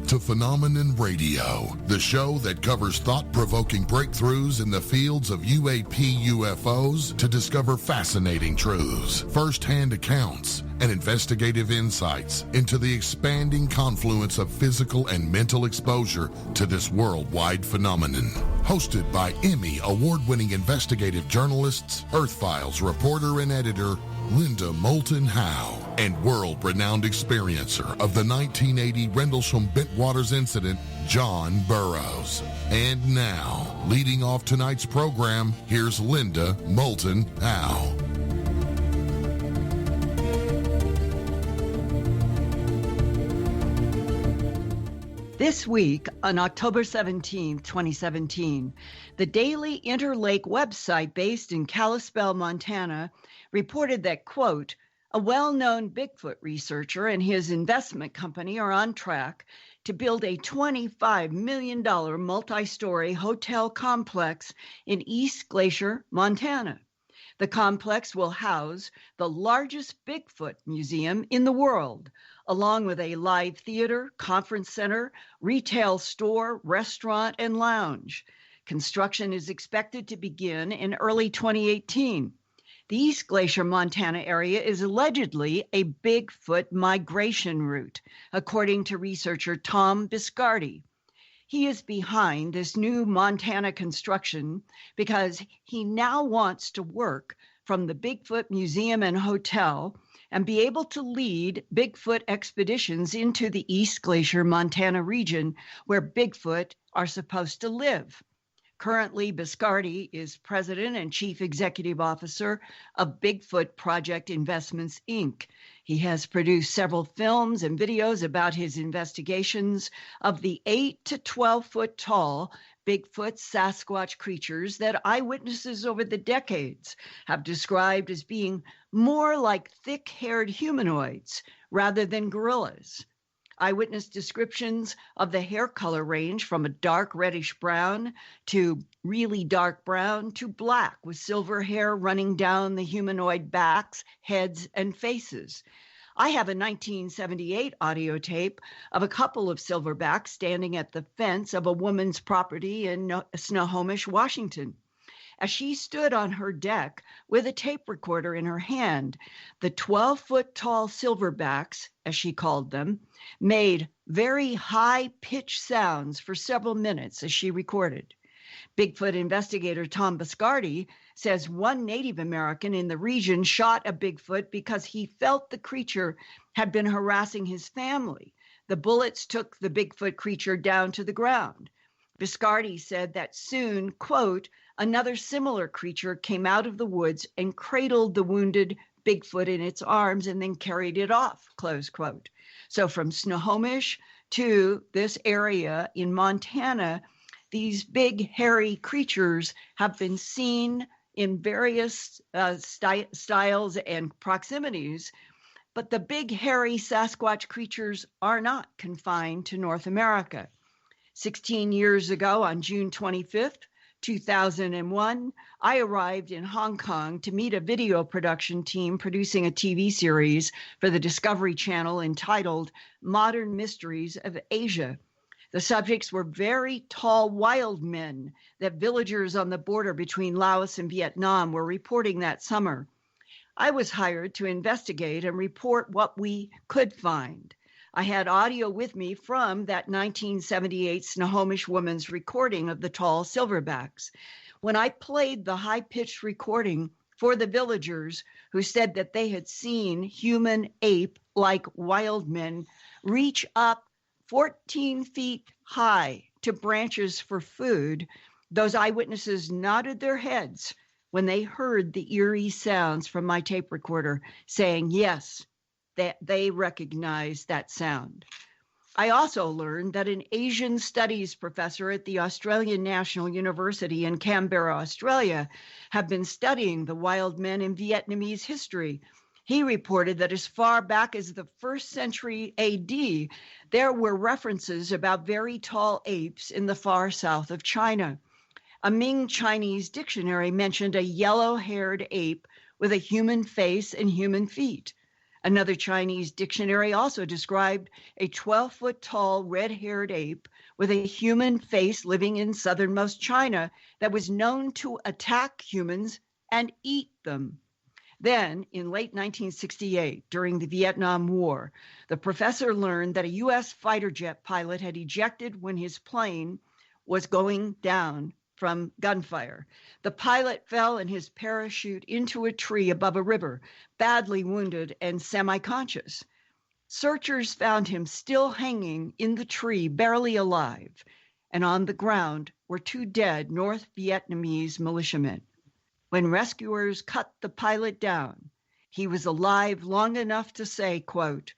to Phenomenon Radio, the show that covers thought-provoking breakthroughs in the fields of UAP UFOs to discover fascinating truths, first-hand accounts, and investigative insights into the expanding confluence of physical and mental exposure to this worldwide phenomenon. Hosted by Emmy award-winning investigative journalists, Earthfiles reporter and editor Linda Moulton Howe, and world-renowned experiencer of the 1980 Rendlesham Bentwaters incident, John Burroughs. And now, leading off tonight's program, here's Linda Moulton Howe. This week, on October 17, 2017, the Daily Interlake website based in Kalispell, Montana, reported that, quote, a well-known Bigfoot researcher and his investment company are on track to build a $25 million multi-story hotel complex in East Glacier, Montana. The complex will house the largest Bigfoot museum in the world, along with a live theater, conference center, retail store, restaurant, and lounge. Construction is expected to begin in early 2018. The East Glacier, Montana area is allegedly a Bigfoot migration route, according to researcher Tom Biscardi. He is behind this new Montana construction because he now wants to work from the Bigfoot Museum and Hotel and be able to lead Bigfoot expeditions into the East Glacier, Montana region where Bigfoot are supposed to live. Currently, Biscardi is president and chief executive officer of Bigfoot Project Investments, Inc. He has produced several films and videos about his investigations of the 8 to 12 foot tall Bigfoot Sasquatch creatures that eyewitnesses over the decades have described as being more like thick-haired humanoids rather than gorillas. Eyewitness descriptions of the hair color range from a dark reddish brown to really dark brown to black with silver hair running down the humanoid backs, heads, and faces. I have a 1978 audio tape of a couple of silverbacks standing at the fence of a woman's property in Snohomish, Washington. As she stood on her deck with a tape recorder in her hand, the 12-foot-tall silverbacks, as she called them, made very high-pitched sounds for several minutes as she recorded. Bigfoot investigator Tom Biscardi says one Native American in the region shot a Bigfoot because he felt the creature had been harassing his family. The bullets took the Bigfoot creature down to the ground. Biscardi said that soon, quote, another similar creature came out of the woods and cradled the wounded Bigfoot in its arms and then carried it off, close quote. So from Snohomish to this area in Montana, these big hairy creatures have been seen in various styles and proximities, but the big hairy Sasquatch creatures are not confined to North America. 16 years ago, on June 25th, 2001, I arrived in Hong Kong to meet a video production team producing a TV series for the Discovery Channel entitled Modern Mysteries of Asia. The subjects were very tall wild men that villagers on the border between Laos and Vietnam were reporting that summer. I was hired to investigate and report what we could find. I had audio with me from that 1978 Snohomish woman's recording of the tall silverbacks. When I played the high-pitched recording for the villagers who said that they had seen human ape-like wild men reach up 14 feet high to branches for food, those eyewitnesses nodded their heads when they heard the eerie sounds from my tape recorder, saying yes, that they recognized that sound. I also learned that an Asian studies professor at the Australian National University in Canberra, Australia, have been studying the wild men in Vietnamese history. He reported that as far back as the 1st century AD, there were references about very tall apes in the far south of China. A Ming Chinese dictionary mentioned a yellow-haired ape with a human face and human feet. Another Chinese dictionary also described a 12-foot tall red-haired ape with a human face living in southernmost China that was known to attack humans and eat them. Then, in late 1968, during the Vietnam War, the professor learned that a U.S. fighter jet pilot had ejected when his plane was going down from gunfire. The pilot fell in his parachute into a tree above a river, badly wounded and semi-conscious. Searchers found him still hanging in the tree, barely alive, and on the ground were 2 dead North Vietnamese militiamen. When rescuers cut the pilot down, he was alive long enough to say, quote,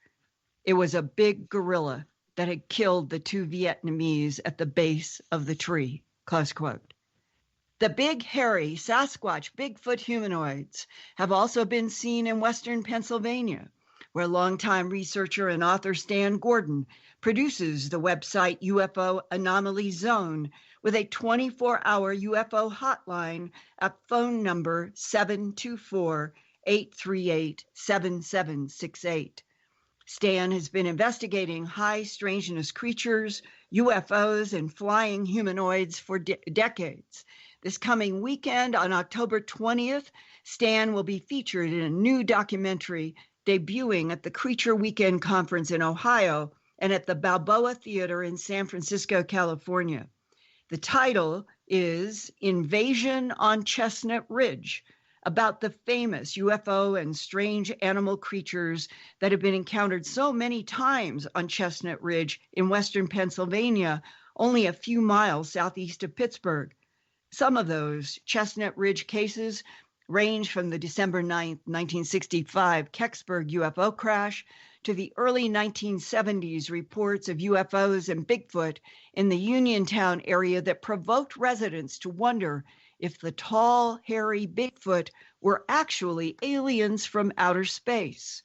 "It was a big gorilla that had killed the 2 Vietnamese at the base of the tree," close quote. The big, hairy Sasquatch Bigfoot humanoids have also been seen in western Pennsylvania, where longtime researcher and author Stan Gordon produces the website UFO Anomaly Zone with a 24-hour UFO hotline at phone number 724-838-7768. Stan has been investigating high strangeness creatures, UFOs, and flying humanoids for decades. This coming weekend on October 20th, Stan will be featured in a new documentary debuting at the Creature Weekend Conference in Ohio and at the Balboa Theater in San Francisco, California. The title is Invasion on Chestnut Ridge, about the famous UFO and strange animal creatures that have been encountered so many times on Chestnut Ridge in western Pennsylvania, only a few miles southeast of Pittsburgh. Some of those Chestnut Ridge cases range from the December 9, 1965 Kecksburg UFO crash to the early 1970s reports of UFOs and Bigfoot in the Uniontown area that provoked residents to wonder if the tall, hairy Bigfoot were actually aliens from outer space.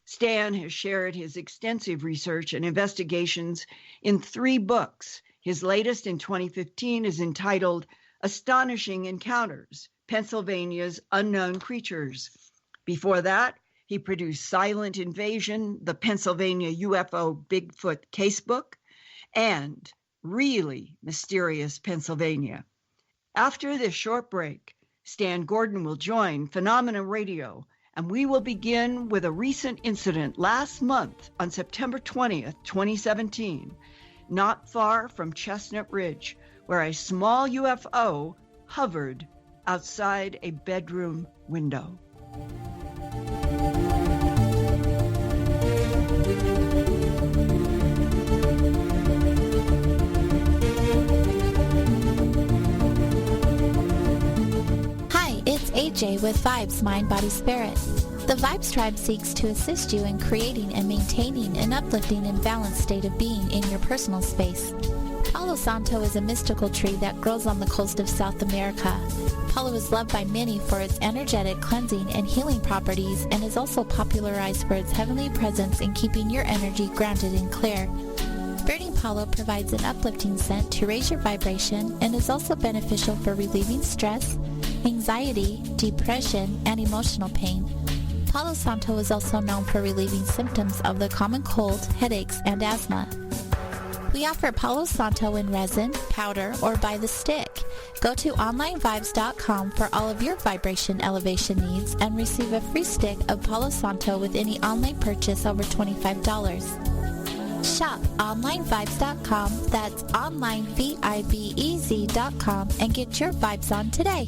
Stan has shared his extensive research and investigations in 3 books. His latest in 2015 is entitled Astonishing Encounters, Pennsylvania's Unknown Creatures. Before that, he produced Silent Invasion, the Pennsylvania UFO Bigfoot Casebook, and Really Mysterious Pennsylvania. After this short break, Stan Gordon will join Phenomena Radio, and we will begin with a recent incident last month on September 20th, 2017, not far from Chestnut Ridge, where a small UFO hovered outside a bedroom window. It's AJ with Vibes, Mind, Body, Spirit. The Vibes Tribe seeks to assist you in creating and maintaining an uplifting and balanced state of being in your personal space. Palo Santo is a mystical tree that grows on the coast of South America. Palo is loved by many for its energetic cleansing and healing properties and is also popularized for its heavenly presence in keeping your energy grounded and clear. Burning Palo provides an uplifting scent to raise your vibration and is also beneficial for relieving stress, anxiety, depression, and emotional pain. Palo Santo is also known for relieving symptoms of the common cold, headaches, and asthma. We offer Palo Santo in resin, powder, or by the stick. Go to onlinevibes.com for all of your vibration elevation needs and receive a free stick of Palo Santo with any online purchase over $25. Shop onlinevibes.com, that's onlinevibez.com, and get your vibes on today.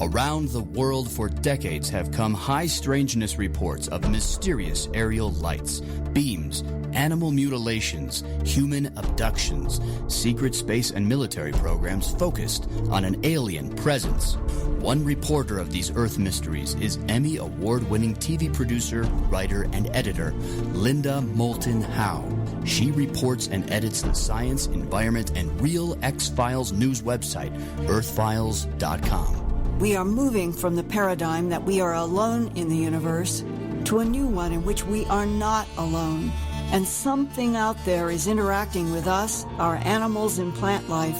Around the world for decades have come high strangeness reports of mysterious aerial lights, beams, animal mutilations, human abductions, secret space and military programs focused on an alien presence. One reporter of these Earth mysteries is Emmy award-winning TV producer, writer, and editor Linda Moulton Howe. She reports and edits the science, environment, and real X-Files news website, Earthfiles.com. We are moving from the paradigm that we are alone in the universe to a new one in which we are not alone, and something out there is interacting with us, our animals and plant life,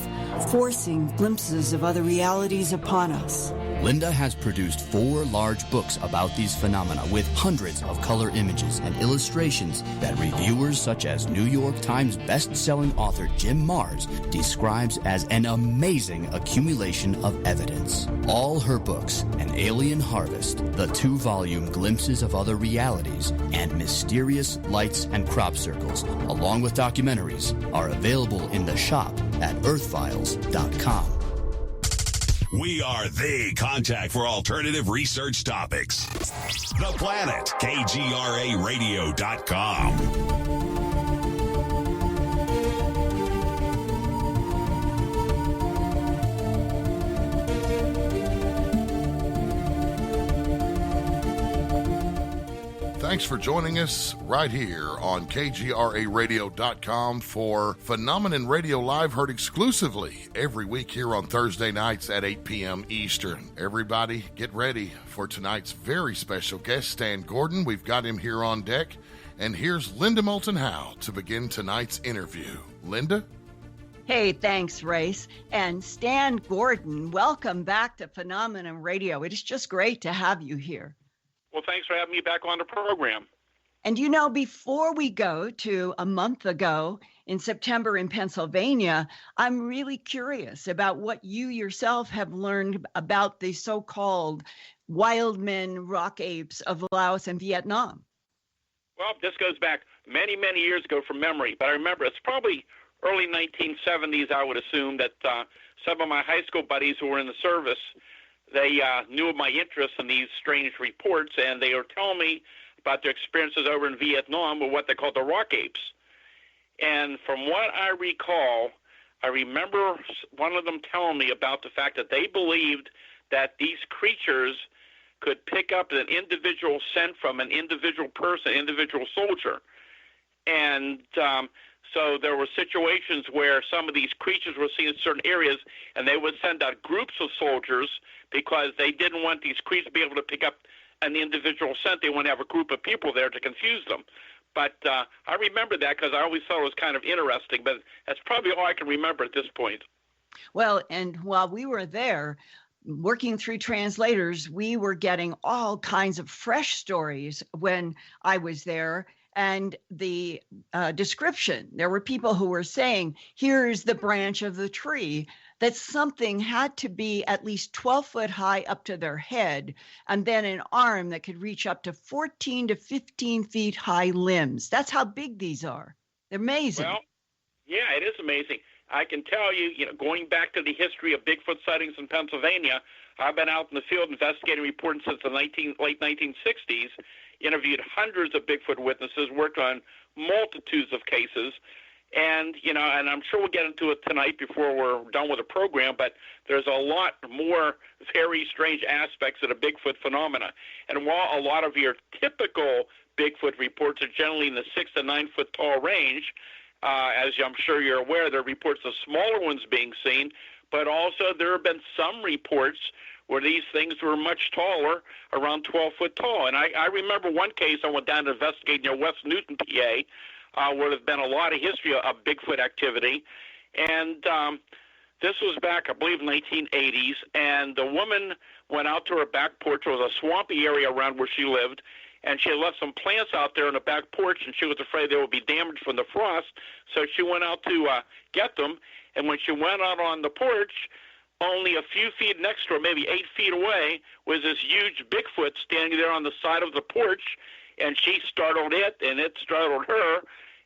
forcing glimpses of other realities upon us. Linda has produced 4 large books about these phenomena with hundreds of color images and illustrations that reviewers such as New York Times best-selling author Jim Marrs describes as an amazing accumulation of evidence. All her books, An Alien Harvest, the 2-volume Glimpses of Other Realities, and Mysterious Lights and Crop Circles, along with documentaries, are available in the shop at earthfiles.com. We are the contact for alternative research topics. The Planet, KGRAradio.com. Thanks for joining us right here on KGRAradio.com for Phenomenon Radio Live, heard exclusively every week here on Thursday nights at 8 p.m. Eastern. Everybody, get ready for tonight's very special guest, Stan Gordon. We've got him here on deck. And here's Linda Moulton Howe to begin tonight's interview. Linda? Hey, thanks, Race. And Stan Gordon, welcome back to Phenomenon Radio. It is just great to have you here. Well, thanks for having me back on the program. And you know, before we go to a month ago in September in Pennsylvania, I'm really curious about what you yourself have learned about the so-called wild men rock apes of Laos and Vietnam. Well, this goes back many, many years ago from memory, but I remember it's probably early 1970s, I would assume, that some of my high school buddies who were in the service, they knew of my interest in these strange reports, and they were telling me about their experiences over in Vietnam with what they called the rock apes. And from what I recall, I remember one of them telling me about the fact that they believed that these creatures could pick up an individual scent from an individual person, individual soldier. And so there were situations where some of these creatures were seen in certain areas, and they would send out groups of soldiers because they didn't want these creatures to be able to pick up an individual scent. They wanted to have a group of people there to confuse them. But I remember that because I always thought it was kind of interesting, but that's probably all I can remember at this point. Well, and while we were there, working through translators, we were getting all kinds of fresh stories when I was there. And the description, there were people who were saying, here's the branch of the tree, that something had to be at least 12 foot high up to their head, and then an arm that could reach up to 14 to 15 feet high limbs. That's how big these are. They're amazing. Well, yeah, it is amazing. I can tell you, going back to the history of Bigfoot sightings in Pennsylvania, I've been out in the field investigating, reporting since the late 1960s, interviewed hundreds of Bigfoot witnesses, worked on multitudes of cases, and and I'm sure we'll get into it tonight before we're done with the program, but there's a lot more very strange aspects of the Bigfoot phenomena. And while a lot of your typical Bigfoot reports are generally in the 6 to 9 foot tall range, as I'm sure you're aware, there are reports of smaller ones being seen, but also there have been some reports where these things were much taller, around 12 foot tall. And I remember one case I went down to investigate near West Newton, PA, where there's been a lot of history of Bigfoot activity. And this was back, I believe, in the 1980s, and the woman went out to her back porch. It was a swampy area around where she lived, and she had left some plants out there on the back porch, and she was afraid they would be damaged from the frost, so she went out to get them. And when she went out on the porch, only a few feet next to her, maybe 8 feet away, was this huge Bigfoot standing there on the side of the porch, and she startled it, and it startled her.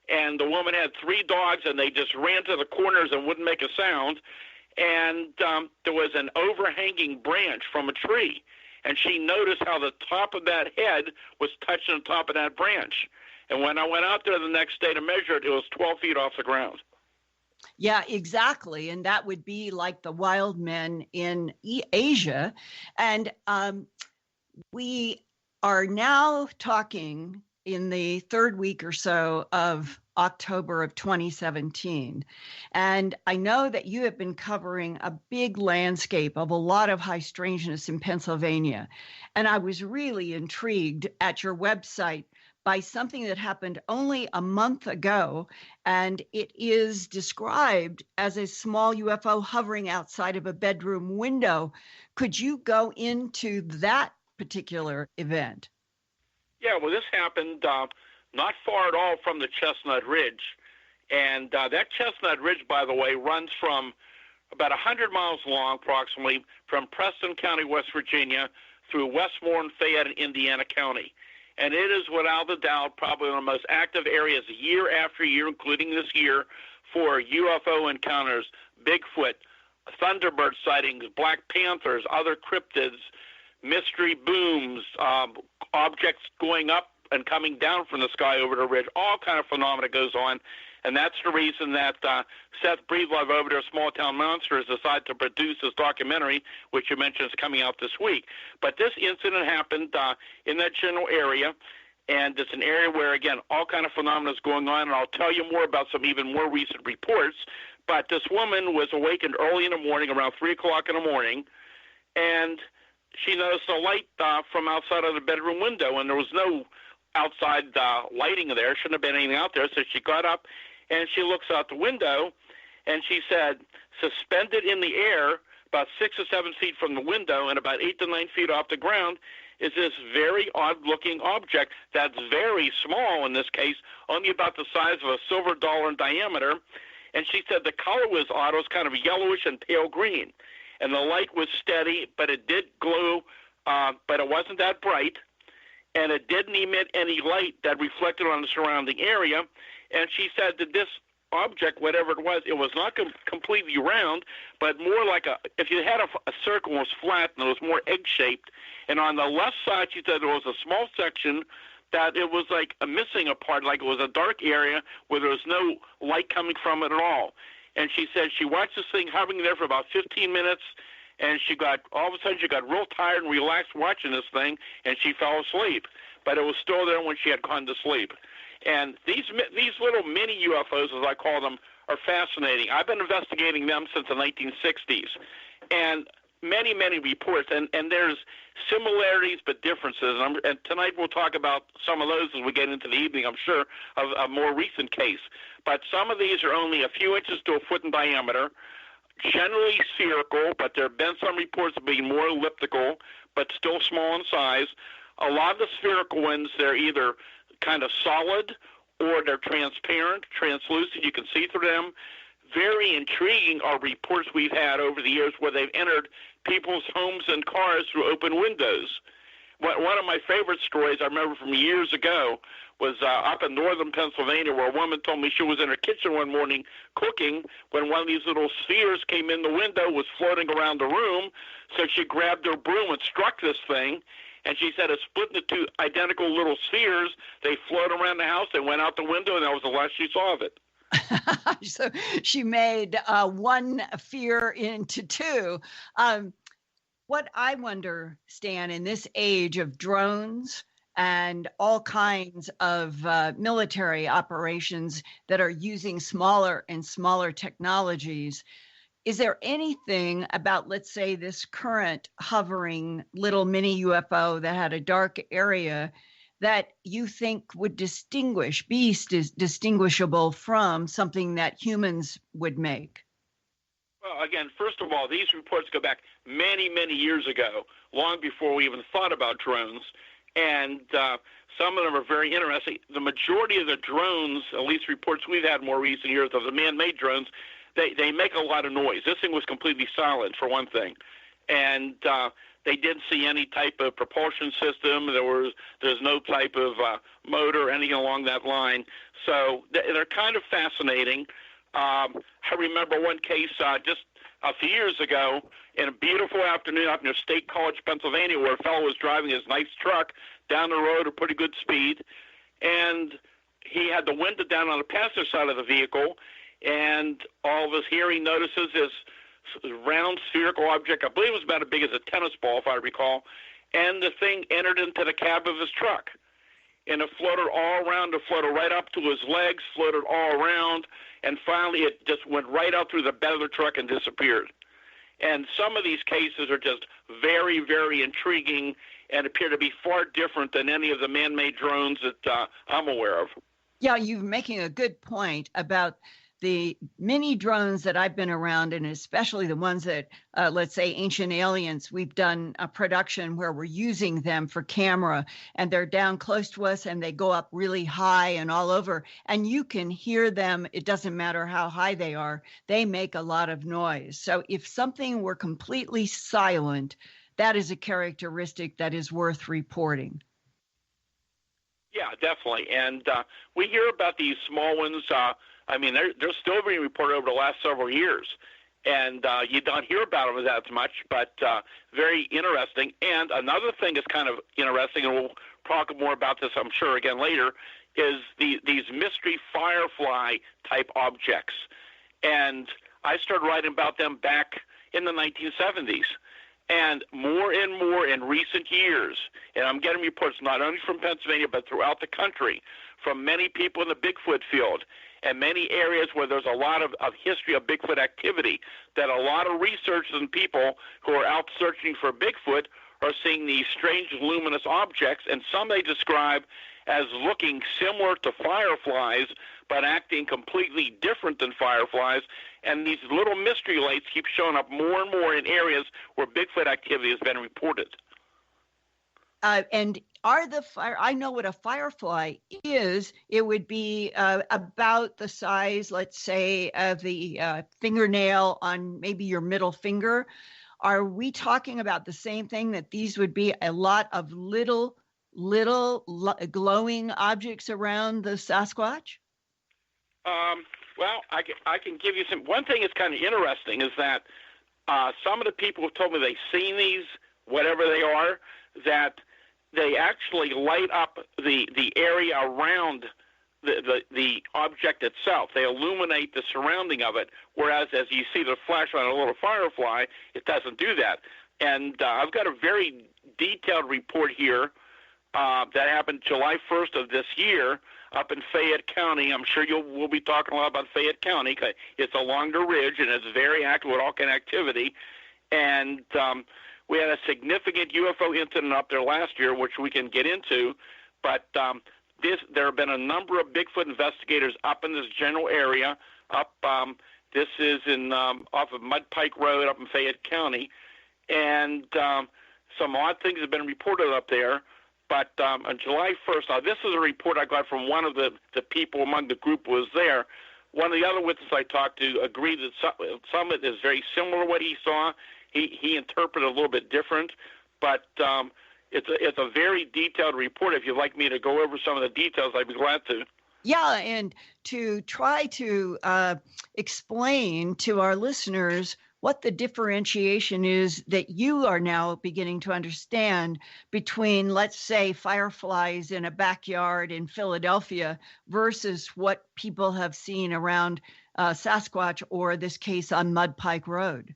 And the woman had 3 dogs, and they just ran to the corners and wouldn't make a sound. And there was an overhanging branch from a tree, and she noticed how the top of that head was touching the top of that branch. And when I went out there the next day to measure it, it was 12 feet off the ground. Yeah, exactly. And that would be like the wild men in Asia. And we are now talking in the third week or so of October of 2017. And I know that you have been covering a big landscape of a lot of high strangeness in Pennsylvania. And I was really intrigued at your website by something that happened only a month ago, and it is described as a small UFO hovering outside of a bedroom window. Could you go into that particular event? Yeah, well, this happened not far at all from the Chestnut Ridge. And that Chestnut Ridge, by the way, runs from about 100 miles long, approximately, from Preston County, West Virginia, through Westmoreland, Fayette, and Indiana County. And it is, without a doubt, probably one of the most active areas year after year, including this year, for UFO encounters, Bigfoot, Thunderbird sightings, Black Panthers, other cryptids, mystery booms, objects going up and coming down from the sky over the ridge, all kind of phenomena goes on. And that's the reason that Seth Breedlove over there, Small Town Monsters, decided to produce this documentary, which you mentioned is coming out this week. But this incident happened in that general area, and it's an area where, again, all kind of phenomena is going on, and I'll tell you more about some even more recent reports. But this woman was awakened early in the morning, around 3 o'clock in the morning, and she noticed a light from outside of the bedroom window, and there was no outside lighting there. Shouldn't have been anything out there. So she got up, and she looks out the window, and she said, suspended in the air about 6 or 7 feet from the window and about 8 to 9 feet off the ground is this very odd-looking object that's very small in this case, only about the size of a silver dollar in diameter. And she said the color was odd. It was kind of yellowish and pale green. And the light was steady, but it did glow, but it wasn't that bright. And it didn't emit any light that reflected on the surrounding area. And she said that this object, whatever it was not completely round, but more like if you had a circle, it was flat and it was more egg-shaped. And on the left side, she said there was a small section that it was like missing a part, like it was a dark area where there was no light coming from it at all. And she said she watched this thing hovering there for about 15 minutes, and all of a sudden she got real tired and relaxed watching this thing, and she fell asleep. But it was still there when she had gone to sleep. And these little mini UFOs, as I call them, are fascinating. I've been investigating them since the 1960s. And many, many reports, and there's similarities but differences. And tonight we'll talk about some of those as we get into the evening, I'm sure, of a more recent case. But some of these are only a few inches to a foot in diameter, generally spherical, but there have been some reports of being more elliptical, but still small in size. A lot of the spherical ones, they're either kind of solid or they're transparent, translucent. You can see through them. Very intriguing are reports we've had over the years where they've entered people's homes and cars through open windows. One of my favorite stories I remember from years ago was up in northern Pennsylvania, where a woman told me she was in her kitchen one morning cooking when one of these little spheres came in the window, was floating around the room. So she grabbed her broom and struck this thing. And she said it split into two identical little spheres. They floated around the house. They went out the window, and that was the last she saw of it. So she made one fear into two. What I wonder, Stan, in this age of drones and all kinds of military operations that are using smaller and smaller technologies, is there anything about, let's say, this current hovering little mini UFO that had a dark area that you think would be distinguishable from something that humans would make? Well, again, first of all, these reports go back many, many years ago, long before we even thought about drones. And some of them are very interesting. The majority of the drones, at least reports we've had in more recent years of the man-made drones, they make a lot of noise. This thing was completely silent, for one thing. And they didn't see any type of propulsion system. There's no type of motor or anything along that line. So they're kind of fascinating. I remember one case just a few years ago in a beautiful afternoon up near State College, Pennsylvania, where a fellow was driving his nice truck down the road at pretty good speed, and he had the window down on the passenger side of the vehicle, and all of his hearing notices this round spherical object, I believe it was about as big as a tennis ball, if I recall, and the thing entered into the cab of his truck. And it floated all around, it floated right up to his legs, floated all around, and finally it just went right out through the bed of the truck and disappeared. And some of these cases are just very, very intriguing and appear to be far different than any of the man-made drones that I'm aware of. Yeah, you're making a good point about the many drones that I've been around, and especially the ones that, let's say, Ancient Aliens, we've done a production where we're using them for camera, and they're down close to us, and they go up really high and all over, and you can hear them. It doesn't matter how high they are. They make a lot of noise. So if something were completely silent, that is a characteristic that is worth reporting. Yeah, definitely. And we hear about these small ones. I mean, they're still being reported over the last several years. And you don't hear about them as much, but very interesting. And another thing that's kind of interesting, and we'll talk more about this, I'm sure, again later, is these mystery firefly-type objects. And I started writing about them back in the 1970s. And more in recent years, and I'm getting reports not only from Pennsylvania but throughout the country from many people in the Bigfoot field and many areas where there's a lot of history of Bigfoot activity, that a lot of researchers and people who are out searching for Bigfoot are seeing these strange luminous objects, and some they describe as looking similar to fireflies but acting completely different than fireflies. And these little mystery lights keep showing up more and more in areas where Bigfoot activity has been reported. And are the I know what a firefly is. It would be about the size, let's say, of the fingernail on maybe your middle finger. Are we talking about the same thing, that these would be a lot of little glowing objects around the Sasquatch? Well, I can give you some. One thing that's kind of interesting is that some of the people have told me they've seen these, whatever they are, that they actually light up the area around the object itself. They illuminate the surrounding of it, whereas as you see the flash on a little firefly, it doesn't do that. And I've got a very detailed report here that happened July 1st of this year up in Fayette County. I'm sure we'll be talking a lot about Fayette County because it's along the ridge and it's very active with all kind of activity. And we had a significant UFO incident up there last year, which we can get into. But there have been a number of Bigfoot investigators up in this general area. This is off of Mud Pike Road up in Fayette County. And some odd things have been reported up there. But on July 1st, now this is a report I got from one of the people among the group who was there. One of the other witnesses I talked to agreed that some of it is very similar to what he saw. He interpreted a little bit different, but it's a very detailed report. If you'd like me to go over some of the details, I'd be glad to. Yeah, and to try to explain to our listeners what the differentiation is that you are now beginning to understand between, let's say, fireflies in a backyard in Philadelphia versus what people have seen around Sasquatch, or this case on Mud Pike Road.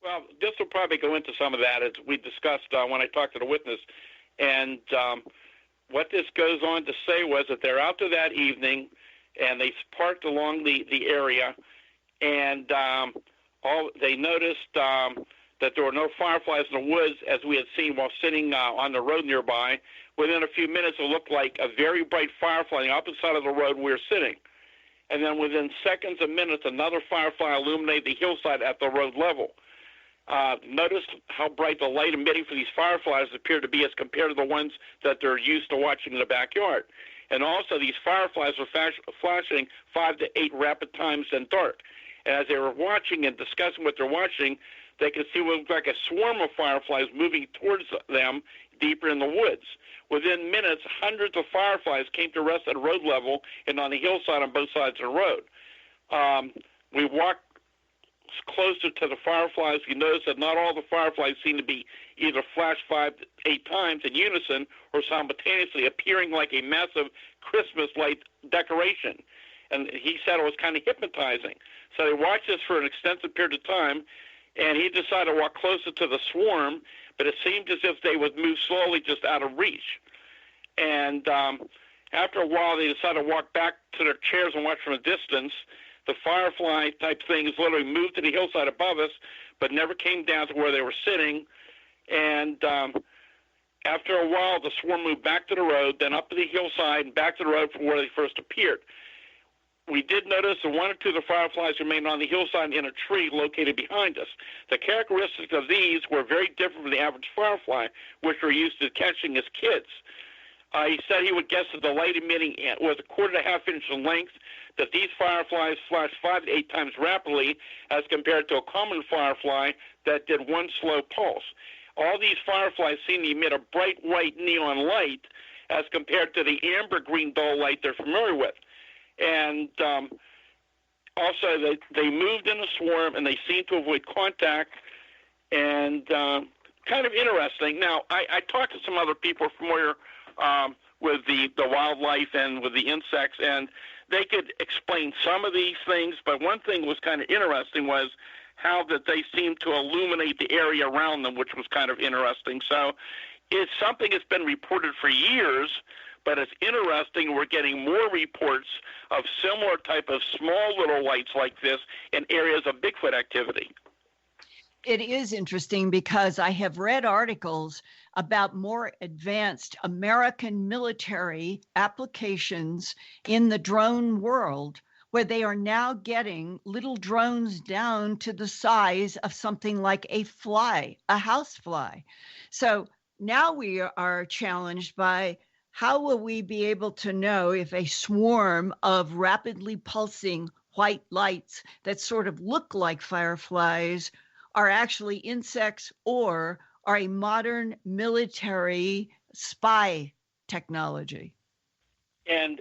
Well, this will probably go into some of that, as we discussed when I talked to the witness. And what this goes on to say was that they're out there that evening, and they parked along the area, and they noticed that there were no fireflies in the woods, as we had seen while sitting on the road nearby. Within a few minutes, it looked like a very bright firefly on the opposite side of the road we were sitting. And then within seconds and minutes, another firefly illuminated the hillside at the road level. Notice how bright the light emitting for these fireflies appear to be as compared to the ones that they're used to watching in the backyard. And also, these fireflies were flashing 5 to 8 rapid times in dark. And as they were watching and discussing what they're watching, they could see what looked like a swarm of fireflies moving towards them deeper in the woods. Within minutes, hundreds of fireflies came to rest at road level and on the hillside on both sides of the road. We walked closer to the fireflies. We noticed that not all the fireflies seemed to be either flash 5 to 8 times in unison or simultaneously, appearing like a massive Christmas light decoration. And he said it was kind of hypnotizing. So they watched this for an extensive period of time, and he decided to walk closer to the swarm, but it seemed as if they would move slowly just out of reach. And after a while, they decided to walk back to their chairs and watch from a distance. The firefly-type things literally moved to the hillside above us, but never came down to where they were sitting. And after a while, the swarm moved back to the road, then up to the hillside, and back to the road from where they first appeared. We did notice that one or two of the fireflies remained on the hillside in a tree located behind us. The characteristics of these were very different from the average firefly, which we're used to catching as kids. He said he would guess that the light emitting was a 1.5 inch in length, that these fireflies flashed 5 to 8 times rapidly as compared to a common firefly that did one slow pulse. All these fireflies seem to emit a bright white neon light as compared to the amber green dull light they're familiar with. And also they moved in a swarm and they seemed to avoid contact, and kind of interesting. Now, I talked to some other people familiar with the wildlife and with the insects, and they could explain some of these things, but one thing was kind of interesting was how that they seemed to illuminate the area around them, which was kind of interesting. So it's something that's been reported for years, but it's interesting. We're getting more reports of similar type of small little lights like this in areas of Bigfoot activity. It is interesting because I have read articles about more advanced American military applications in the drone world, where they are now getting little drones down to the size of something like a fly, a housefly. So now we are challenged by how will we be able to know if a swarm of rapidly pulsing white lights that sort of look like fireflies are actually insects or are a modern military spy technology? And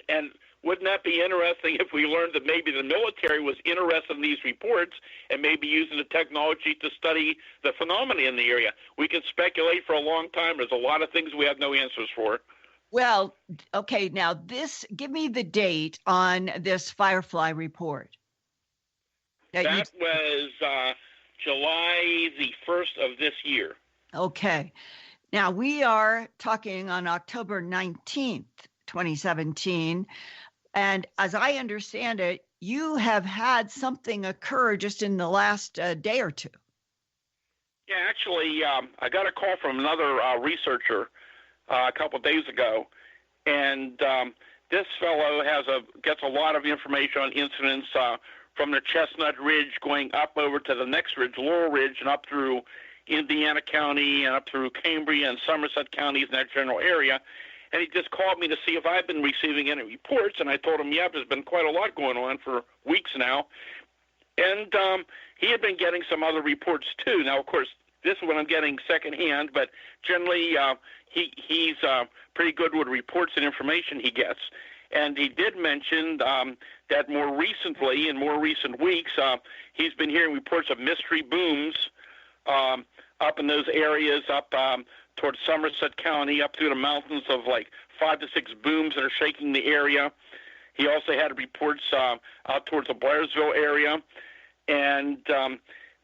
wouldn't that be interesting if we learned that maybe the military was interested in these reports and maybe using the technology to study the phenomena in the area? We can speculate for a long time. There's a lot of things we have no answers for. Well, okay, now give me the date on this Firefly report. That was July the 1st of this year. Okay. Now we are talking on October 19th, 2017. And as I understand it, you have had something occur just in the last day or two. Yeah, actually, I got a call from another researcher a couple of days ago, and this fellow gets a lot of information on incidents from the Chestnut Ridge going up over to the next ridge, Laurel Ridge, and up through Indiana County and up through Cambria and Somerset counties in that general area. And he just called me to see if I've been receiving any reports, and I told him, yeah, there's been quite a lot going on for weeks now. And he had been getting some other reports too. Now, of course, this is what I'm getting secondhand, but generally he's pretty good with reports and information he gets. And he did mention that more recently, in more recent weeks, he's been hearing reports of mystery booms up in those areas, up towards Somerset County, up through the mountains of like 5 to 6 booms that are shaking the area. He also had reports out towards the Blairsville area. And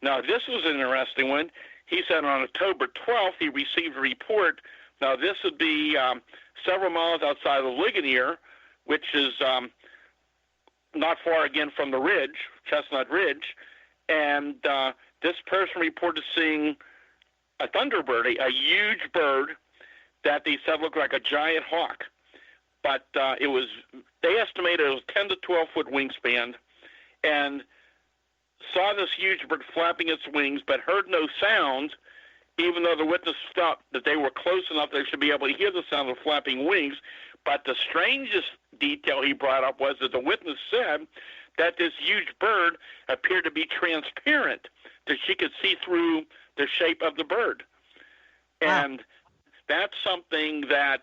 now this was an interesting one. He said on October 12th he received a report. Now this would be several miles outside of Ligonier, which is not far again from the ridge, Chestnut Ridge. And this person reported seeing a thunderbird, a huge bird that they said looked like a giant hawk. But they estimated it was 10 to 12 foot wingspan, and saw this huge bird flapping its wings, but heard no sound, even though the witness felt that they were close enough they should be able to hear the sound of flapping wings. But the strangest detail he brought up was that the witness said that this huge bird appeared to be transparent, that she could see through the shape of the bird. Wow. And that's something that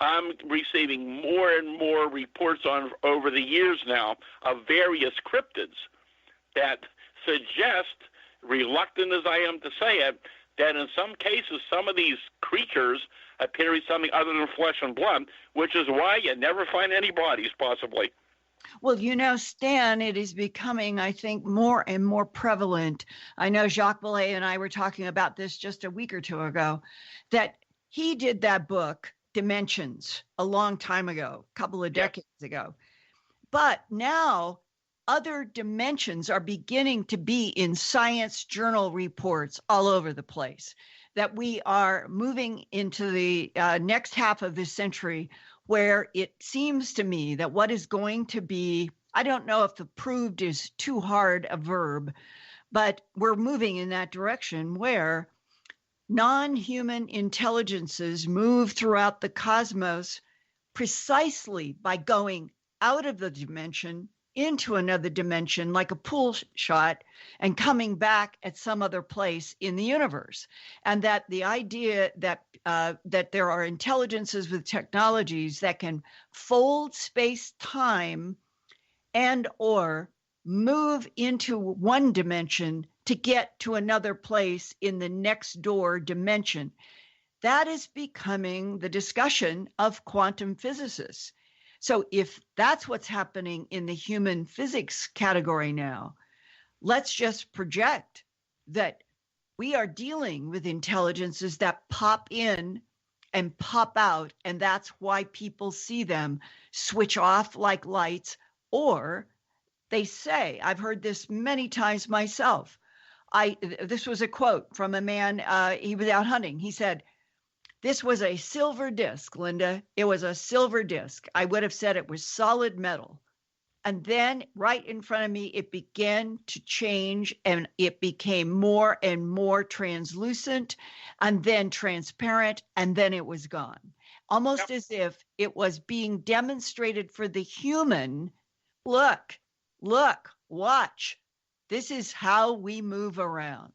I'm receiving more and more reports on over the years now of various cryptids that suggest, reluctant as I am to say it, that in some cases some of these creatures appear to be something other than flesh and blood, which is why you never find any bodies, possibly. Well, Stan, it is becoming, I think, more and more prevalent. I know Jacques Vallée and I were talking about this just a week or two ago, that he did that book, Dimensions, a long time ago, a couple of decades ago. But now other dimensions are beginning to be in science journal reports all over the place, that we are moving into the next half of this century where it seems to me that what is going to be, I don't know if the proved is too hard a verb, but we're moving in that direction where non-human intelligences move throughout the cosmos precisely by going out of the dimension into another dimension, like a pool shot, and coming back at some other place in the universe. And that the idea that that there are intelligences with technologies that can fold space-time and or move into one dimension to get to another place in the next door dimension, that is becoming the discussion of quantum physicists. So if that's what's happening in the human physics category now, let's just project that we are dealing with intelligences that pop in and pop out, and that's why people see them switch off like lights, or they say, I've heard this many times myself. This was a quote from a man, he was out hunting. He said, "This was a silver disc, Linda. It was a silver disc. I would have said it was solid metal." And then right in front of me, it began to change, and it became more and more translucent, and then transparent, and then it was gone. Almost as if it was being demonstrated for the human. Look, watch. This is how we move around.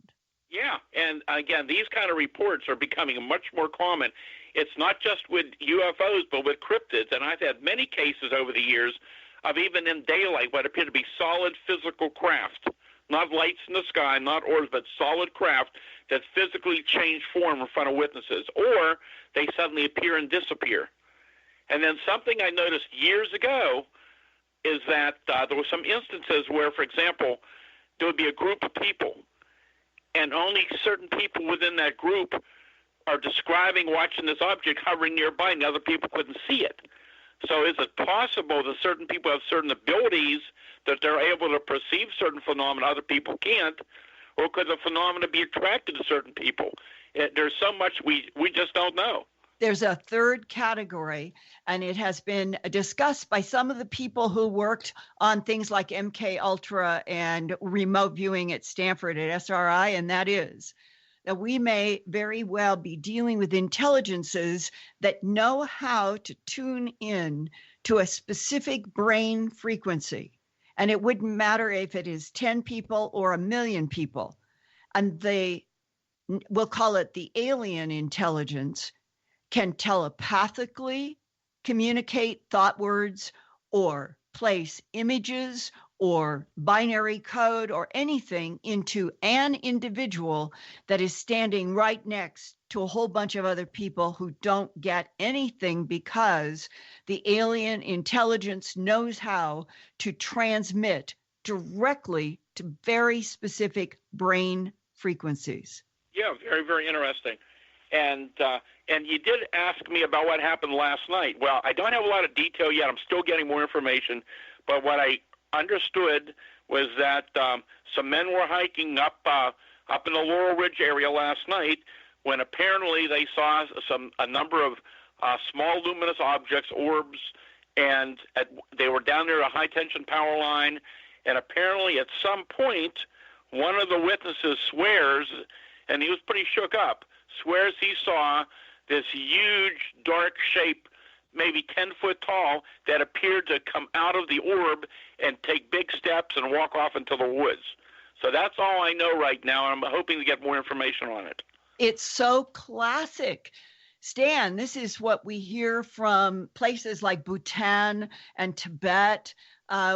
Yeah, and again, these kind of reports are becoming much more common. It's not just with UFOs, but with cryptids. And I've had many cases over the years of even in daylight what appear to be solid physical craft, not lights in the sky, not orbs, but solid craft that physically change form in front of witnesses, or they suddenly appear and disappear. And then something I noticed years ago is that there were some instances where, for example, there would be a group of people, and only certain people within that group are describing watching this object hovering nearby, and other people couldn't see it. So is it possible that certain people have certain abilities that they're able to perceive certain phenomena other people can't, or could the phenomena be attracted to certain people? There's so much we just don't know. There's a third category, and it has been discussed by some of the people who worked on things like MK Ultra and remote viewing at Stanford at SRI, and that is that we may very well be dealing with intelligences that know how to tune in to a specific brain frequency. And it wouldn't matter if it is 10 people or 1 million people. And we'll call it the alien intelligence, can telepathically communicate thought words or place images or binary code or anything into an individual that is standing right next to a whole bunch of other people who don't get anything, because the alien intelligence knows how to transmit directly to very specific brain frequencies. Yeah, very, very interesting. And you did ask me about what happened last night. Well, I don't have a lot of detail yet. I'm still getting more information. But what I understood was that some men were hiking up in the Laurel Ridge area last night when apparently they saw a number of small luminous objects, orbs, and they were down near a high-tension power line. And apparently at some point, one of the witnesses swears, and he was pretty shook up, swears he saw this huge dark shape, maybe 10 foot tall, that appeared to come out of the orb and take big steps and walk off into the woods. So that's all I know right now, and I'm hoping to get more information on it. It's so classic. Stan, this is what we hear from places like Bhutan and Tibet,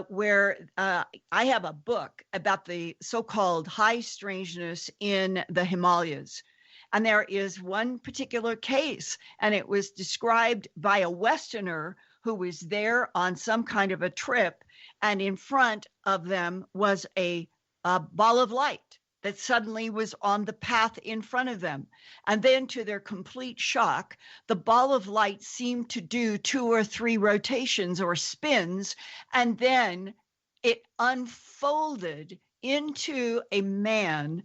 where I have a book about the so-called high strangeness in the Himalayas. And there is one particular case, and it was described by a Westerner who was there on some kind of a trip, and in front of them was a ball of light that suddenly was on the path in front of them. And then, to their complete shock, the ball of light seemed to do 2 or 3 rotations or spins, and then it unfolded into a man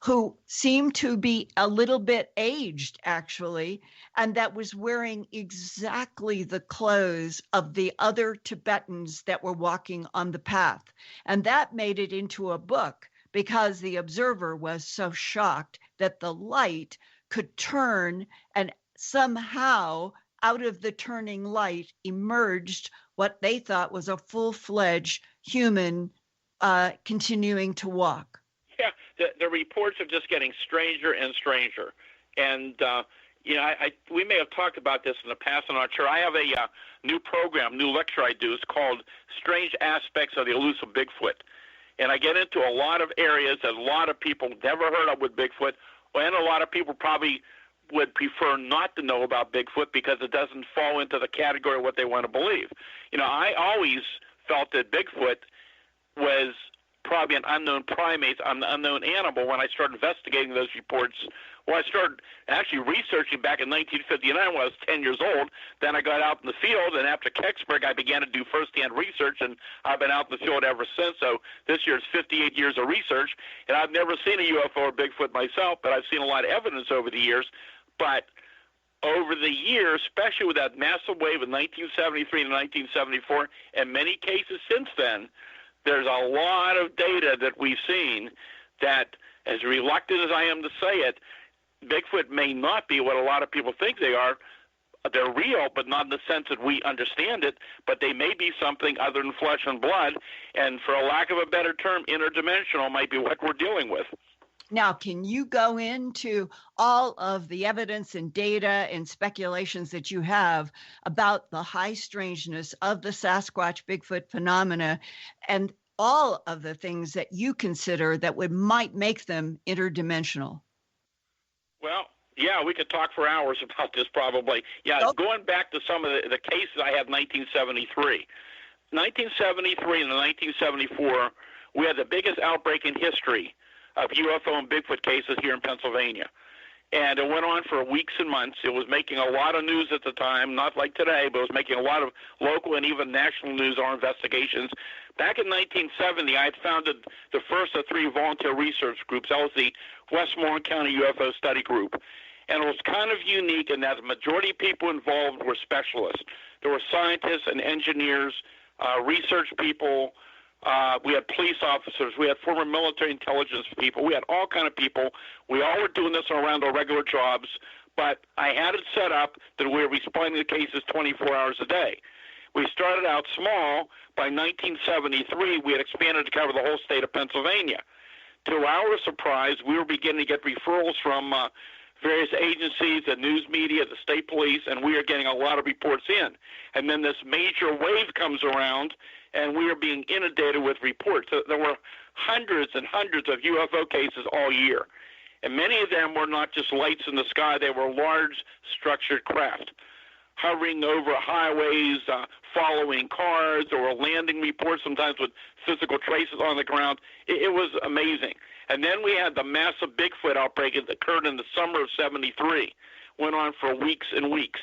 who seemed to be a little bit aged, actually, and that was wearing exactly the clothes of the other Tibetans that were walking on the path. And that made it into a book because the observer was so shocked that the light could turn, and somehow out of the turning light emerged what they thought was a full-fledged human continuing to walk. Yeah, the reports are just getting stranger and stranger. And, we may have talked about this in the past, I'm not sure. I have a new program, new lecture I do. It's called Strange Aspects of the Elusive Bigfoot. And I get into a lot of areas that a lot of people never heard of with Bigfoot, and a lot of people probably would prefer not to know about Bigfoot because it doesn't fall into the category of what they want to believe. I always felt that Bigfoot was probably an unknown primate, an unknown animal when I started investigating those reports. Well, I started actually researching back in 1959 when I was 10 years old. Then I got out in the field, and after Kecksburg, I began to do firsthand research, and I've been out in the field ever since. So this year is 58 years of research, and I've never seen a UFO or Bigfoot myself, but I've seen a lot of evidence over the years. But over the years, especially with that massive wave of 1973 and 1974, and many cases since then, there's a lot of data that we've seen that, as reluctant as I am to say it, Bigfoot may not be what a lot of people think they are. They're real, but not in the sense that we understand it, but they may be something other than flesh and blood, and for a lack of a better term, interdimensional might be what we're dealing with. Now, can you go into all of the evidence and data and speculations that you have about the high strangeness of the Sasquatch Bigfoot phenomena and all of the things that you consider that might make them interdimensional? Well, yeah, we could talk for hours about this probably. Yeah, Going back to some of the cases I had in 1973. 1973 and 1974, we had the biggest outbreak in history of UFO and Bigfoot cases here in Pennsylvania. And it went on for weeks and months. It was making a lot of news at the time, not like today, but it was making a lot of local and even national news on investigations. Back in 1970, I had founded the first of 3 volunteer research groups. That was the Westmoreland County UFO Study Group. And it was kind of unique in that the majority of people involved were specialists. There were scientists and engineers, research people. We had police officers. We had former military intelligence people. We had all kind of people. We all were doing this around our regular jobs, but I had it set up that we were responding to cases 24 hours a day. We started out small. By 1973, we had expanded to cover the whole state of Pennsylvania. To our surprise, we were beginning to get referrals from various agencies, the news media, the state police, and we are getting a lot of reports in. And then this major wave comes around, and we are being inundated with reports. There were hundreds and hundreds of UFO cases all year. And many of them were not just lights in the sky. They were large structured craft hovering over highways, following cars. There were landing reports, sometimes with physical traces on the ground. It was amazing. And then we had the massive Bigfoot outbreak that occurred in the summer of 73, went on for weeks and weeks.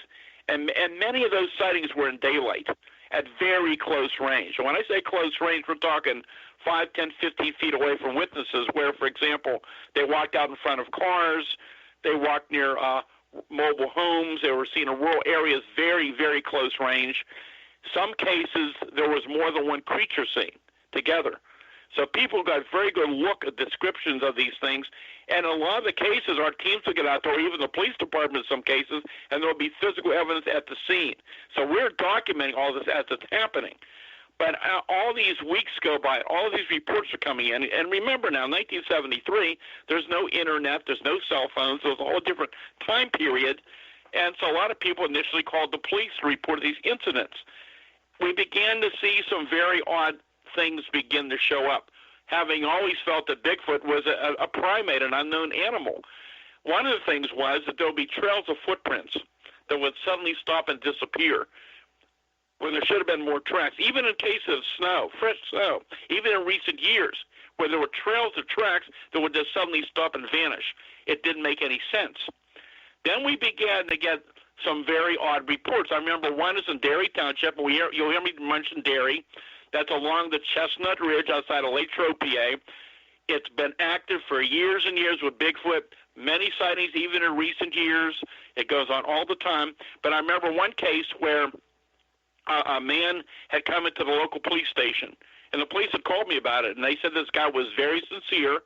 And many of those sightings were in daylight at very close range. And when I say close range, we're talking 5, 10, 15 feet away from witnesses where, for example, they walked out in front of cars, they walked near mobile homes, they were seen in rural areas, very, very close range. Some cases, there was more than one creature seen together. So people got a very good look at descriptions of these things. And in a lot of the cases, our teams would get out there, or even the police department in some cases, and there will be physical evidence at the scene. So we're documenting all this as it's happening. But all these weeks go by, all of these reports are coming in. And remember now, 1973, there's no internet, there's no cell phones, there's a whole different time period. And so a lot of people initially called the police to report these incidents. We began to see some very odd things begin to show up, having always felt that Bigfoot was a primate, an unknown animal. One of the things was that there would be trails of footprints that would suddenly stop and disappear when there should have been more tracks, even in cases of snow, fresh snow, even in recent years, where there were trails of tracks that would just suddenly stop and vanish. It didn't make any sense. Then we began to get some very odd reports. I remember one is in Derry Township, and you'll hear me mention Derry. That's along the Chestnut Ridge outside of Lake Tropier. It's been active for years and years with Bigfoot, many sightings even in recent years. It goes on all the time. But I remember one case where a man had come into the local police station, and the police had called me about it, and they said this guy was very sincere.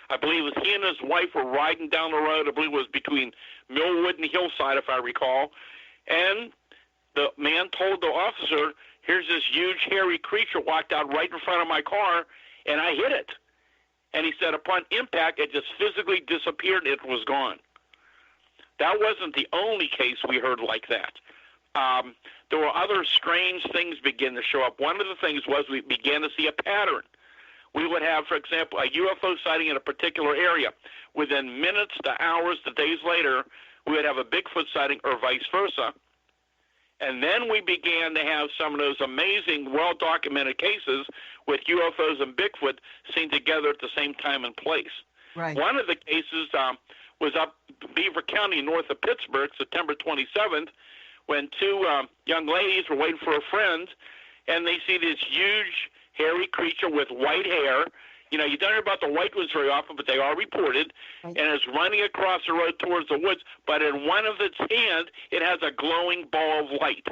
I believe it was he and his wife were riding down the road. I believe it was between Millwood and Hillside, if I recall. And the man told the officer, here's this huge, hairy creature walked out right in front of my car, and I hit it. And he said upon impact, it just physically disappeared. It was gone. That wasn't the only case we heard like that. There were other strange things begin to show up. One of the things was we began to see a pattern. We would have, for example, a UFO sighting in a particular area. Within minutes to hours to days later, we would have a Bigfoot sighting or vice versa. And then we began to have some of those amazing, well-documented cases with UFOs and Bigfoot seen together at the same time and place. Right. One of the cases was up Beaver County north of Pittsburgh, September 27th, when two young ladies were waiting for a friend, and they see this huge, hairy creature with white hair. You know, you don't hear about the white ones very often, but they are reported, and it's running across the road towards the woods, but in one of its hands, it has a glowing ball of light.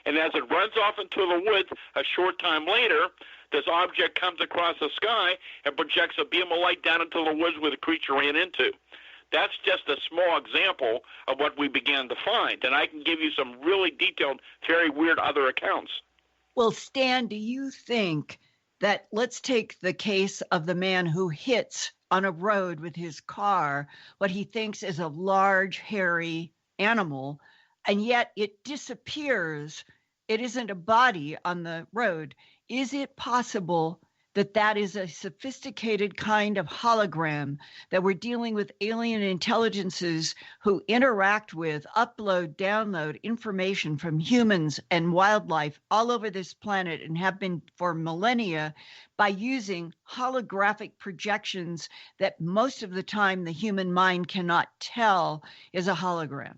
And as it runs off into the woods, a short time later, this object comes across the sky and projects a beam of light down into the woods where the creature ran into. That's just a small example of what we began to find, and I can give you some really detailed, very weird other accounts. Well, Stan, do you think that, let's take the case of the man who hits on a road with his car what he thinks is a large, hairy animal, and yet it disappears. It isn't a body on the road. Is it possible that that is a sophisticated kind of hologram, that we're dealing with alien intelligences who interact with, upload, download information from humans and wildlife all over this planet and have been for millennia by using holographic projections that most of the time the human mind cannot tell is a hologram?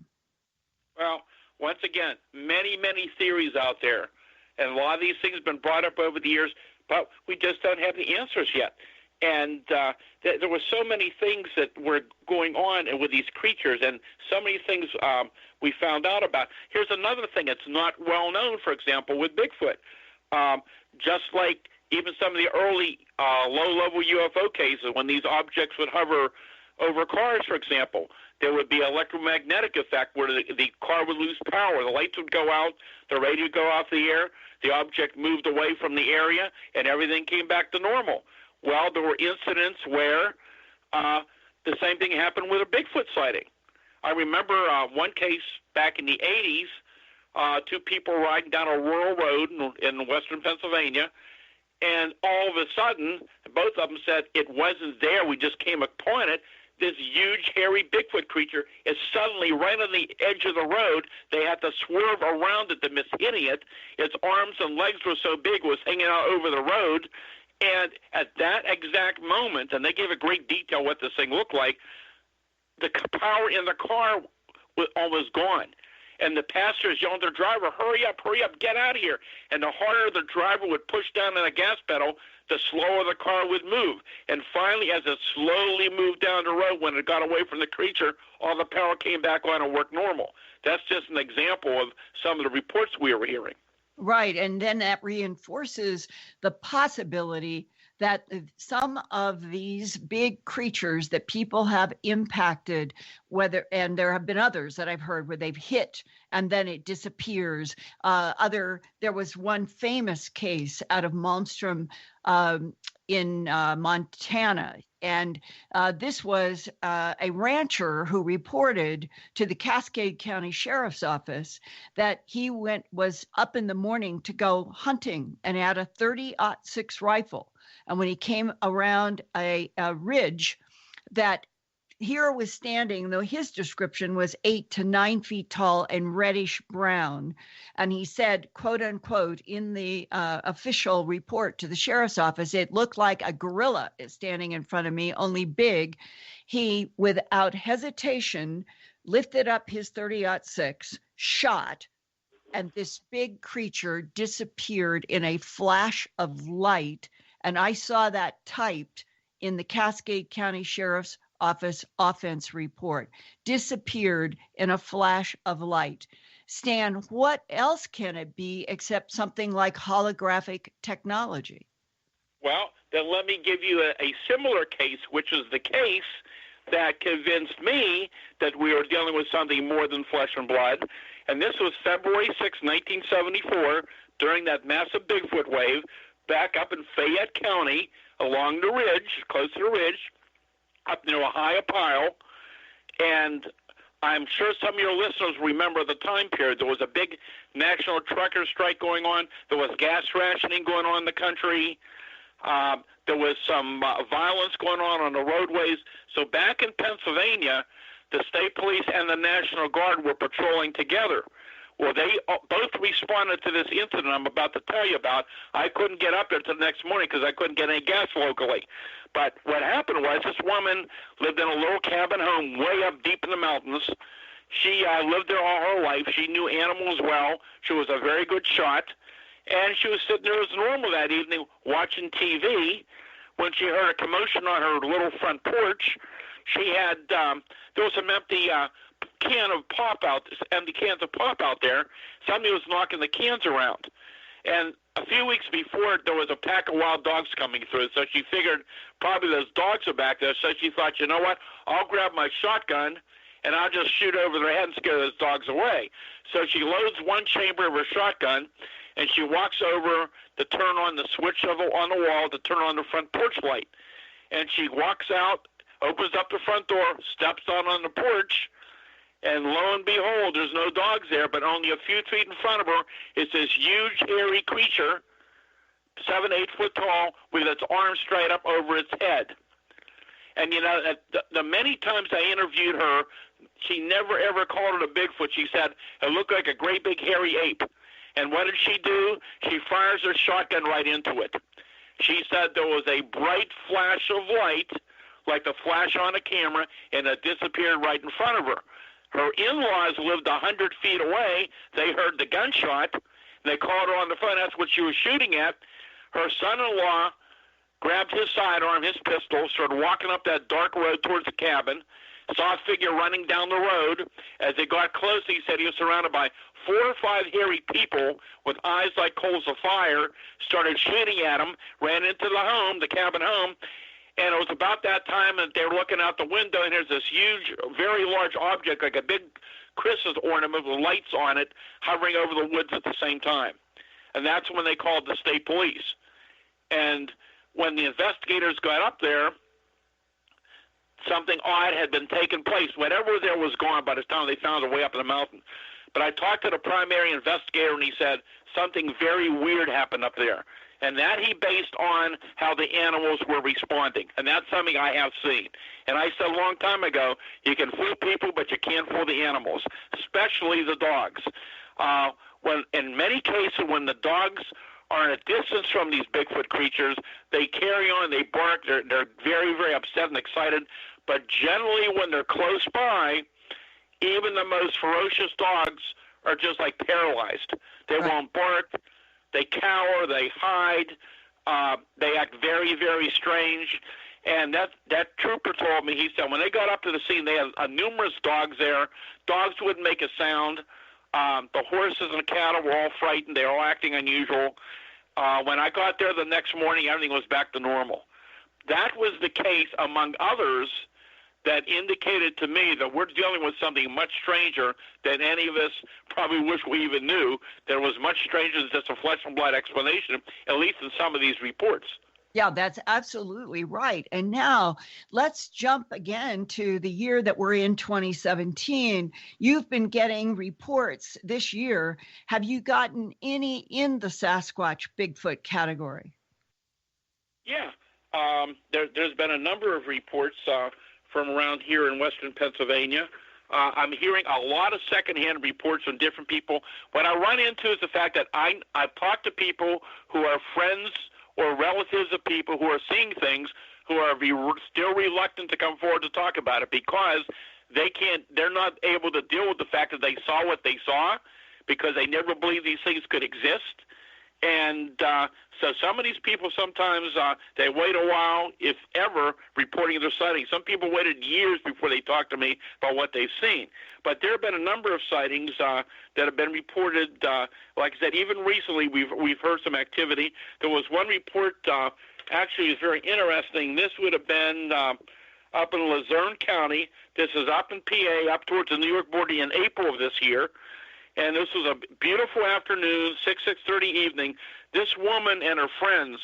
Well, once again, many, many theories out there, and a lot of these things have been brought up over the years, but we just don't have the answers yet. And there were so many things that were going on with these creatures, and so many things we found out about. Here's another thing that's not well known, for example, with Bigfoot. Just like even some of the early low-level UFO cases, when these objects would hover over cars, for example, there would be electromagnetic effect where the car would lose power. The lights would go out, the radio would go off the air, the object moved away from the area, and everything came back to normal. Well, there were incidents where the same thing happened with a Bigfoot sighting. I remember one case back in the 80s, two people riding down a rural road in western Pennsylvania, and all of a sudden, both of them said it wasn't there, we just came upon it. This huge, hairy Bigfoot creature is suddenly right on the edge of the road. They had to swerve around it to miss hitting it. Its arms and legs were so big, it was hanging out over the road. And at that exact moment, and they gave a great detail what this thing looked like, the power in the car was almost gone. And the passengers yelled at their driver, hurry up, get out of here. And the harder the driver would push down on the gas pedal, the slower the car would move. And finally, as it slowly moved down the road, when it got away from the creature, all the power came back on and worked normal. That's just an example of some of the reports we were hearing. Right, and then that reinforces the possibility that some of these big creatures that people have impacted, and there have been others that I've heard where they've hit and then it disappears. There was one famous case out of Malmstrom in Montana. And this was a rancher who reported to the Cascade County Sheriff's Office that he was up in the morning to go hunting and had a 30-06 rifle. And when he came around a ridge, that here was standing, though his description was 8 to 9 feet tall and reddish brown. And he said, quote unquote, in the official report to the sheriff's office, it looked like a gorilla standing in front of me, only big. He, without hesitation, lifted up his 30-06, shot, and this big creature disappeared in a flash of light. And I saw that typed in the Cascade County Sheriff's Office offense report. Disappeared in a flash of light. Stan, what else can it be except something like holographic technology? Well, then let me give you a similar case, which is the case that convinced me that we were dealing with something more than flesh and blood. And this was February 6, 1974, during that massive Bigfoot wave back up in Fayette County along the ridge, close to the ridge, up near Ohio. And I'm sure some of your listeners remember the time period. There was a big national trucker strike going on. There was gas rationing going on in the country. There was some violence going on the roadways. So back in Pennsylvania, the state police and the National Guard were patrolling together. Well, they both responded to this incident I'm about to tell you about. I couldn't get up there till the next morning because I couldn't get any gas locally. But what happened was this woman lived in a little cabin home way up deep in the mountains. She lived there all her life. She knew animals well. She was a very good shot. And she was sitting there as normal that evening watching TV when she heard a commotion on her little front porch. She had, there was some empty cans of pop out there. Somebody was knocking the cans around. And a few weeks before, there was a pack of wild dogs coming through, so she figured probably those dogs are back there. So she thought, you know what, I'll grab my shotgun and I'll just shoot over their head and scare those dogs away. So she loads one chamber of her shotgun, and she walks over to turn on the switch on the wall to turn on the front porch light. And she walks out, opens up the front door, steps on the porch, and lo and behold, there's no dogs there, but only a few feet in front of her is this huge, hairy creature, 7, 8 foot tall, with its arms straight up over its head. And, you know, the many times I interviewed her, she never, ever called it a Bigfoot. She said it looked like a great big hairy ape. And what did she do? She fires her shotgun right into it. She said there was a bright flash of light, like the flash on a camera, and it disappeared right in front of her. Her in-laws lived 100 feet away. They heard the gunshot. They called her on the phone. That's what she was shooting at. Her son-in-law grabbed his sidearm, his pistol, started walking up that dark road towards the cabin, saw a figure running down the road. As they got close, he said he was surrounded by 4 or 5 hairy people with eyes like coals of fire, started shooting at him, ran into the home, the cabin home, and it was about that time that they were looking out the window, and there's this huge, very large object, like a big Christmas ornament with lights on it, hovering over the woods at the same time. And that's when they called the state police. And when the investigators got up there, something odd had been taking place. Whatever there was gone by the time they found it way up in the mountain. But I talked to the primary investigator, and he said something very weird happened up there. And that he based on how the animals were responding. And that's something I have seen. And I said a long time ago, you can fool people, but you can't fool the animals, especially the dogs. When in many cases, when the dogs are at a distance from these Bigfoot creatures, they carry on, they bark, they're very, very upset and excited. But generally, when they're close by, even the most ferocious dogs are just like paralyzed. They won't bark. They cower, they hide, they act very, very strange. And that trooper told me, he said, when they got up to the scene, they had numerous dogs there. Dogs wouldn't make a sound. The horses and the cattle were all frightened. They were all acting unusual. When I got there the next morning, everything was back to normal. That was the case, among others, that indicated to me that we're dealing with something much stranger than any of us probably wish we even knew. There was much stranger than just a flesh and blood explanation, at least in some of these reports. Yeah, that's absolutely right. And now let's jump again to the year that we're in, 2017. You've been getting reports this year. Have you gotten any in the Sasquatch Bigfoot category? Yeah, there's been a number of reports from around here in western Pennsylvania. I'm hearing a lot of secondhand reports from different people. What I run into is the fact that I've talked to people who are friends or relatives of people who are seeing things, who are still reluctant to come forward to talk about it because they're not able to deal with the fact that they saw what they saw, because they never believed these things could exist. And so some of these people sometimes they wait a while, if ever, reporting their sightings. Some people waited years before they talk to me about what they've seen. But there have been a number of sightings that have been reported. Like I said, even recently we've heard some activity. There was one report, actually, is very interesting. This would have been up in Luzerne County. This is up in PA, up towards the New York border in April of this year. And this was a beautiful afternoon, 6:30 evening. This woman and her friends,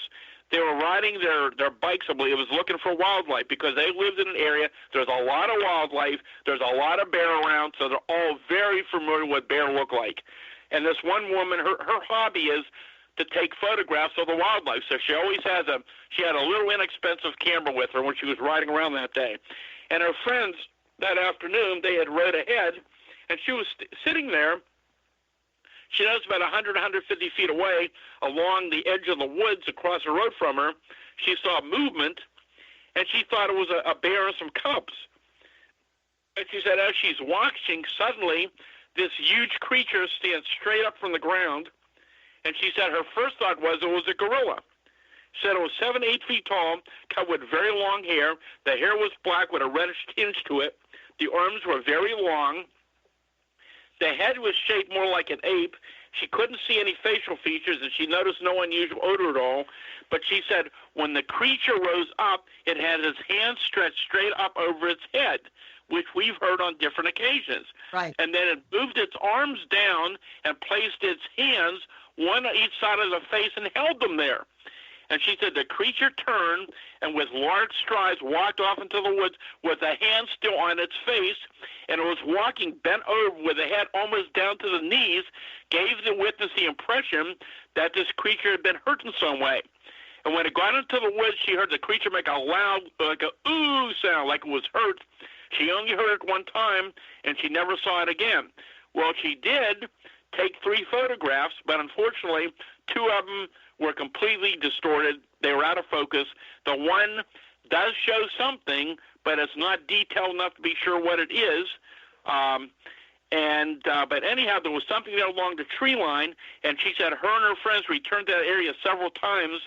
they were riding their bikes, I believe, was looking for wildlife because they lived in an area, there's a lot of wildlife, there's a lot of bear around, so they're all very familiar with what bear look like. And this one woman, her hobby is to take photographs of the wildlife. So she always she had a little inexpensive camera with her when she was riding around that day. And her friends that afternoon, they had rode ahead, and she was sitting there. She noticed about 100, 150 feet away along the edge of the woods across the road from her, she saw movement, and she thought it was a bear and some cubs. And she said as she's watching, suddenly this huge creature stands straight up from the ground, and she said her first thought was it was a gorilla. She said it was 7, 8 feet tall, covered with very long hair. The hair was black with a reddish tinge to it. The arms were very long. The head was shaped more like an ape. She couldn't see any facial features, and she noticed no unusual odor at all. But she said when the creature rose up, it had its hands stretched straight up over its head, which we've heard on different occasions. Right. And then it moved its arms down and placed its hands, one on each side of the face, and held them there. And she said the creature turned and with large strides walked off into the woods with the hand still on its face, and it was walking bent over with the head almost down to the knees, gave the witness the impression that this creature had been hurt in some way. And when it got into the woods, she heard the creature make a loud, like a ooh sound, like it was hurt. She only heard it one time, and she never saw it again. Well, she did take 3 photographs, but unfortunately, 2 of them were completely distorted. They were out of focus. The one does show something, but it's not detailed enough to be sure what it is. But anyhow, there was something there along the tree line, and she said her and her friends returned to that area several times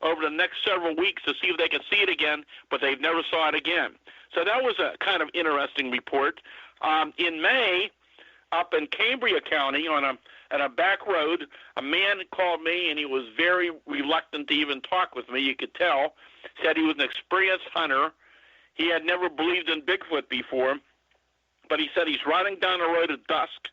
over the next several weeks to see if they could see it again, but they never saw it again. So that was a kind of interesting report. In May, up in Cambria County on a back road, a man called me, and he was very reluctant to even talk with me, you could tell. Said he was an experienced hunter. He had never believed in Bigfoot before, but he said he's riding down the road at dusk,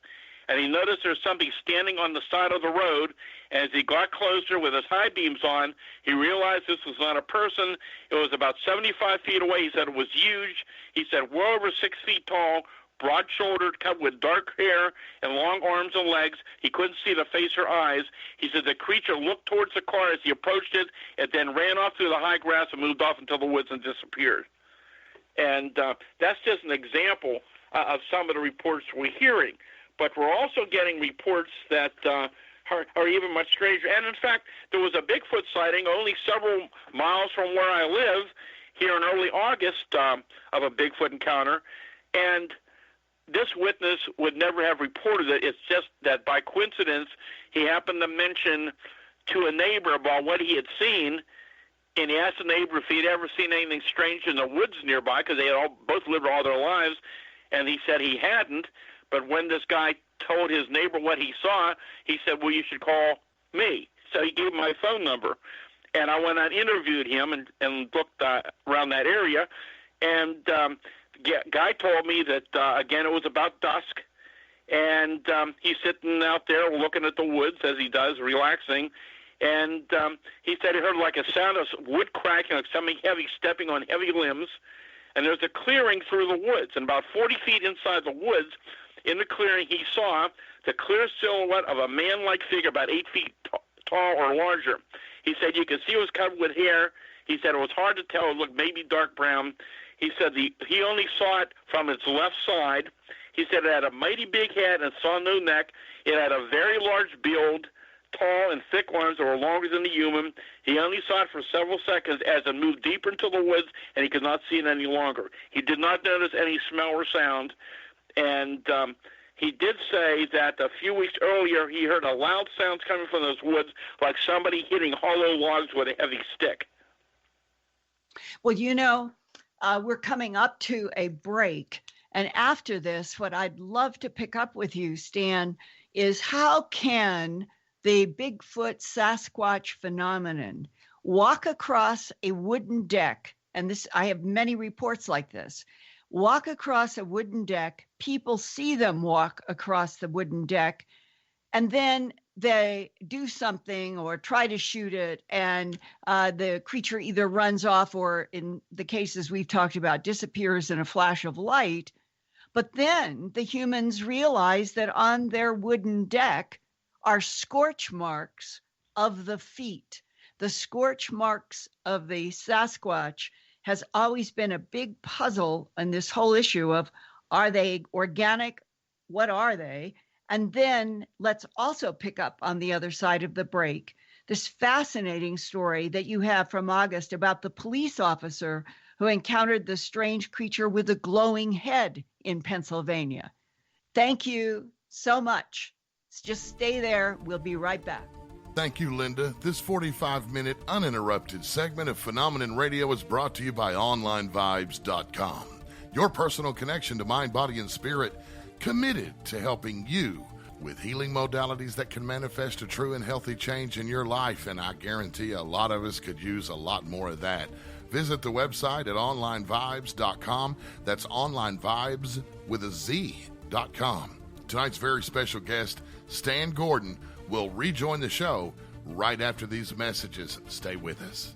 and he noticed there's something standing on the side of the road, and as he got closer with his high beams on, he realized this was not a person. It was about 75 feet away. He said it was huge. He said well over 6 feet tall, broad-shouldered, covered with dark hair and long arms and legs. He couldn't see the face or eyes. He said the creature looked towards the car as he approached it, and then ran off through the high grass and moved off into the woods and disappeared. And that's just an example of some of the reports we're hearing. But we're also getting reports that are even much stranger. And, in fact, there was a Bigfoot sighting only several miles from where I live here in early August of a Bigfoot encounter. And this witness would never have reported it. It's just that by coincidence, he happened to mention to a neighbor about what he had seen, and he asked the neighbor if he'd ever seen anything strange in the woods nearby, because they had both lived all their lives, and he said he hadn't. But when this guy told his neighbor what he saw, he said, well, you should call me. So he gave him my phone number, and I went and interviewed him and looked around that area, and guy told me that, again, it was about dusk, and he's sitting out there looking at the woods, as he does, relaxing, and he said he heard like a sound of wood cracking, like something heavy stepping on heavy limbs, and there's a clearing through the woods, and about 40 feet inside the woods, in the clearing, he saw the clear silhouette of a man-like figure about 8 feet tall or larger. He said you could see it was covered with hair. He said it was hard to tell. It looked maybe dark brown. He said he only saw it from its left side. He said it had a mighty big head and saw no neck. It had a very large build, tall and thick arms that were longer than the human. He only saw it for several seconds as it moved deeper into the woods, and he could not see it any longer. He did not notice any smell or sound. And He did say that a few weeks earlier he heard a loud sound coming from those woods, like somebody hitting hollow logs with a heavy stick. Well, you know, we're coming up to a break. And after this, what I'd love to pick up with you, Stan, is how can the Bigfoot Sasquatch phenomenon walk across a wooden deck? And this, I have many reports like this. Walk across a wooden deck, people see them walk across the wooden deck, and then they do something or try to shoot it, and the creature either runs off or, in the cases we've talked about, disappears in a flash of light. But then the humans realize that on their wooden deck are scorch marks of the feet. The scorch marks of the Sasquatch has always been a big puzzle in this whole issue of, are they organic? What are they? And then let's also pick up on the other side of the break, this fascinating story that you have from August about the police officer who encountered the strange creature with a glowing head in Pennsylvania. Thank you so much. Just stay there. We'll be right back. Thank you, Linda. This 45-minute uninterrupted segment of Phenomenon Radio is brought to you by OnlineVibes.com. Your personal connection to mind, body, and spirit, committed to helping you with healing modalities that can manifest a true and healthy change in your life. And I guarantee a lot of us could use a lot more of that. Visit the website at OnlineVibes.com. That's OnlineVibes with a Z.com. Tonight's very special guest, Stan Gordon, will rejoin the show right after these messages. Stay with us.